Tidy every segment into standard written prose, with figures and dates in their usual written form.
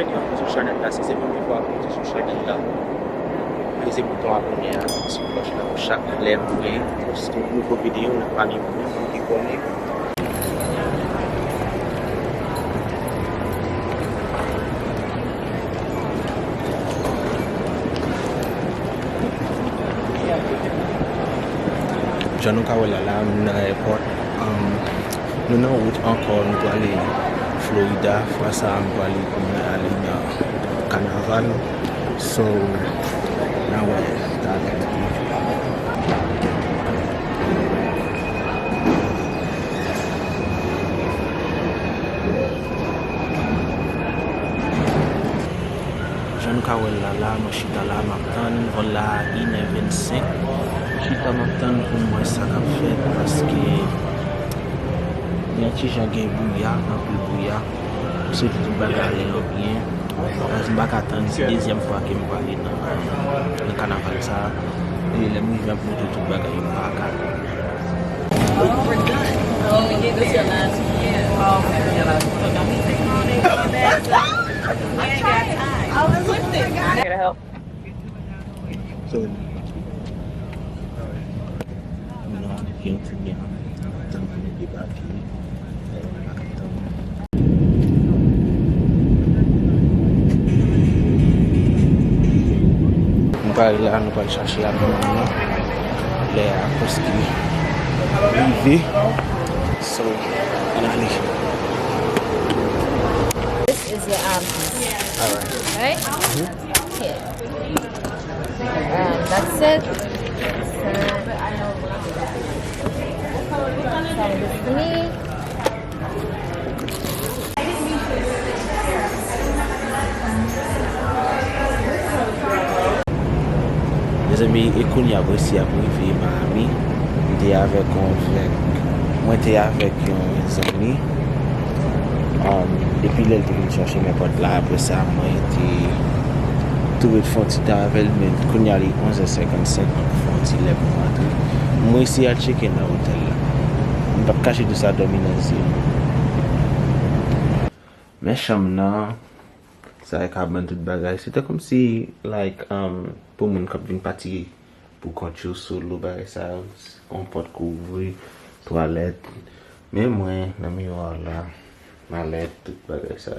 jamais été sur cette chaîne là, c'est la première fois que je suis sur cette chaîne là. Laissez le bouton abonner sur la cloche là pour chaque lèvre pour ce nouveau vidéo, le panier qui connaît. Je nous avons là dans l'aéroport. Nous avons encore nous aller Florida. Fois ça, nous allons aller dans Carnival. So now we're starting. Je nous avons là, nous sommes là, nous sommes là, 1h25. Je suis pour moi ça qu'a fait parce que il y a des gens qui ont bouillard, un peu bouillard. Ceux qui ont bagarré bien. Je ne vais pas attendre la deuxième fois que je vais aller dans le carnaval. Et les mouvements pour tout bagarré. Oh, we did this your last year. Oh, yeah. So don't be taking all that bad. We ain't got time. I was with it. I gotta help. So, yang punya tempat dibagi Baila nous va chercher abonnement les apostille BLIYE so finally this is your right? Here. That's it. Send this to me. mes amis et qu'on y a aussi à privé Miami j'étais avec moi j'étais avec un ami depuis là il était chercher mes potes là après ça moi j'étais tout le fond de avec mais qu'on y a les 11h55 on font les moi ici à checker dans l'hôtel là on va cacher tout ça dominance mais chambre ça avec abonne tout bagage c'était comme si like pour mon qui vient partir pour continuer solo bagage ça on peut couvrir toilette mais moi dans miroir là mallette tout bagage ça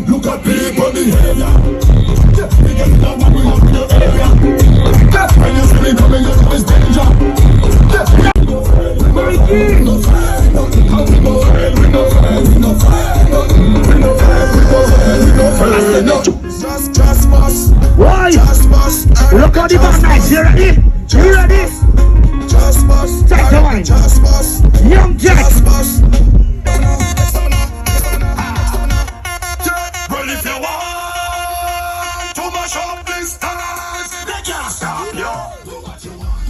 Look at people behavior. When you see me coming, you know it's danger. Just bust. Why? Look at the back nice. You ready? You ready? Just bust. Take the wine. Just bust. Young Jack. Just bust. Well, if you want to mash up this stars, they can't stop you. Do what you want.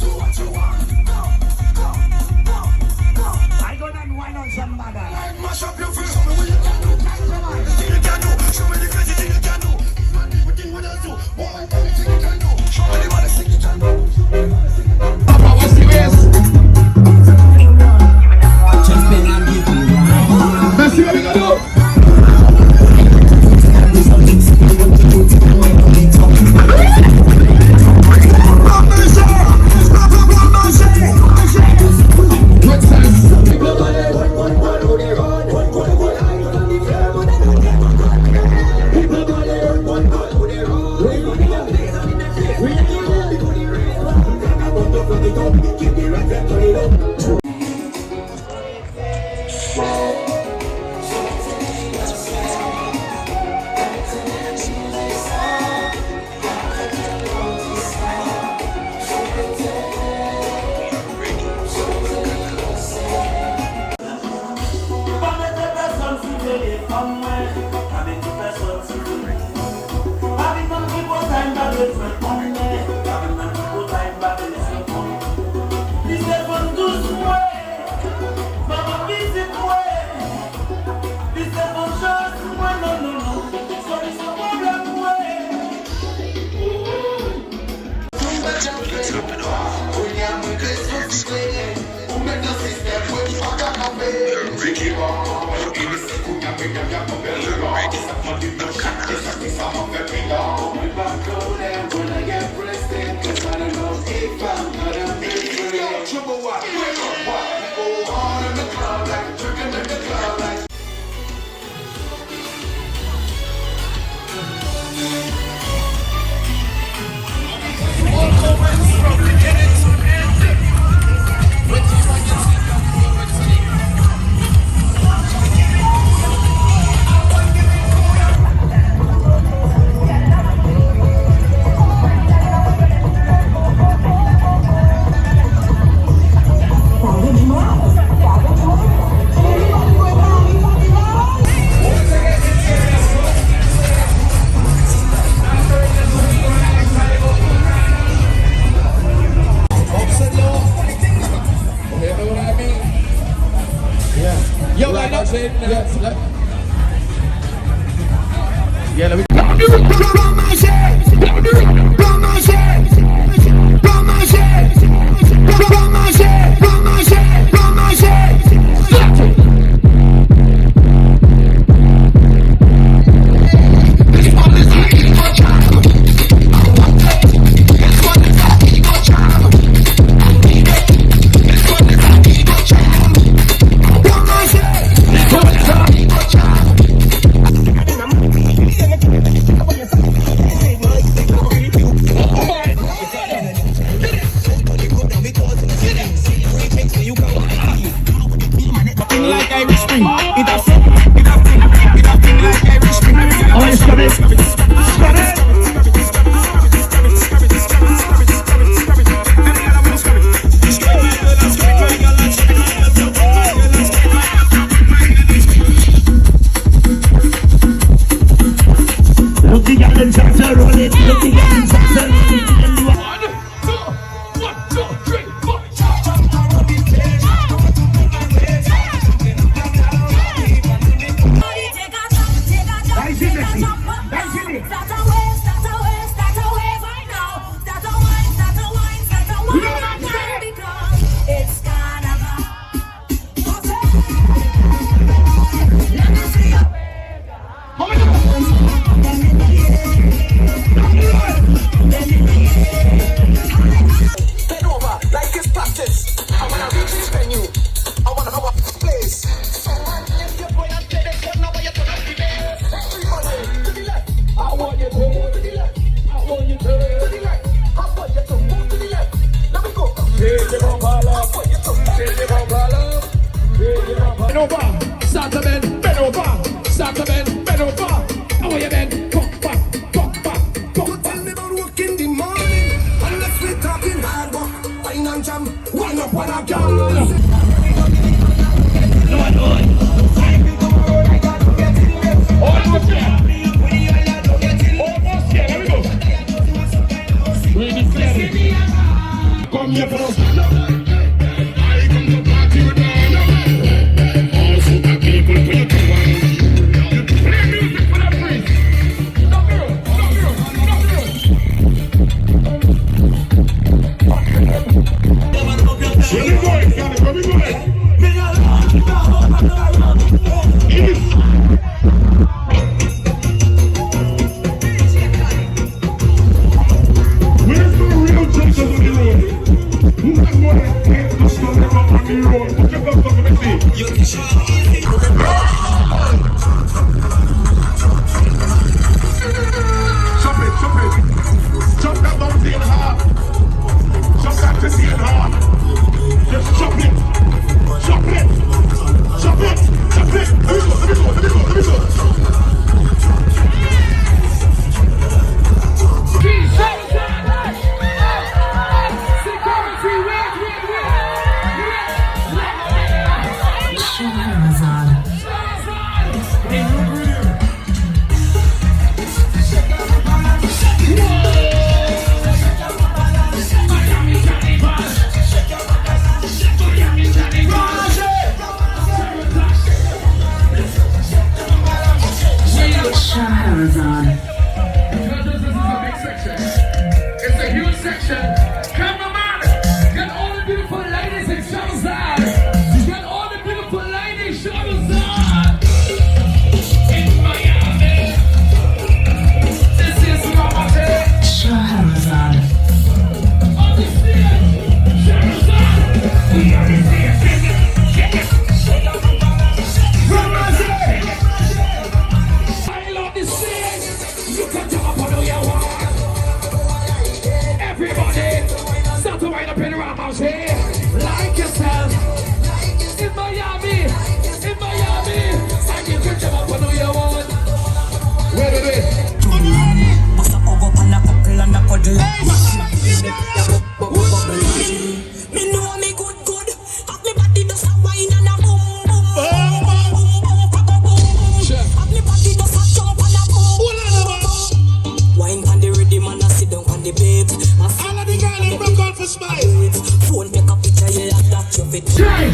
Do what you want. I go and wine on somebody. Mash up your face. Show me what you can do. The thing you can do. Show me the crazy thing you can do. Everything what you do. Everything you can do. Show me the money thing you can do. Papa, what's the Music Shahrazad. Because this is a big section. It's a huge section. Cameraman, get all the beautiful ladies in Shahrazad. Get all the beautiful ladies in Shahrazad. In Miami. This is Ramate. Shahrazad. On the stage, Shahrazad. We are the stage. Shake it. Everybody, start to wind up in Ramos here. Like yourself. In Miami. I can put you up on who you want. Wait. Me know me good. Have me body does a wine and a boom. Have me body does a jump and a boom. Wine pan the ready man a sit down on the bed. All of the girls in broke out for smile. Phone take a picture, you have that you fit. Try.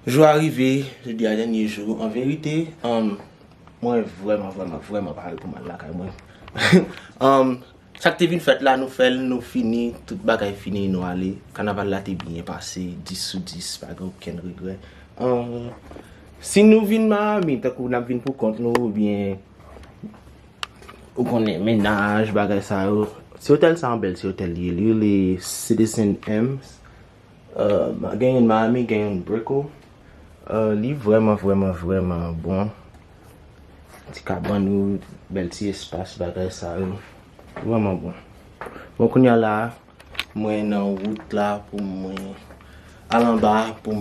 Jour arrivé, je dis à dernier jour, en vérité, moi vraiment parler pour mal là moi. Chaque te vin fait là, nous fini, tout bagay fini, nous aller. Carnaval là t'es bien passé, 10 sur 10, pas aucun regret. Si nous venons Miami, tant qu'on a vinn pour compte nous ou bien ou qu'on est ménage, bagay ça. C'est hôtel ça en bel, c'est hôtel les Citizen M. Gagne une Miami, gagne une Brico. Li vraiment bon. Petit cabane ou bel petit espace bagay ça. Vraiment bon. Bon qu'on y a là, moi en route là pour moi aller en bas pour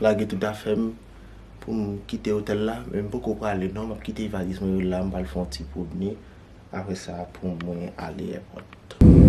laguer tout à fait pour quitter l'hôtel là, même pas qu'on aller non, je quitter valise là, je vais faire un petit promener après ça pour moi aller à l'aéroport.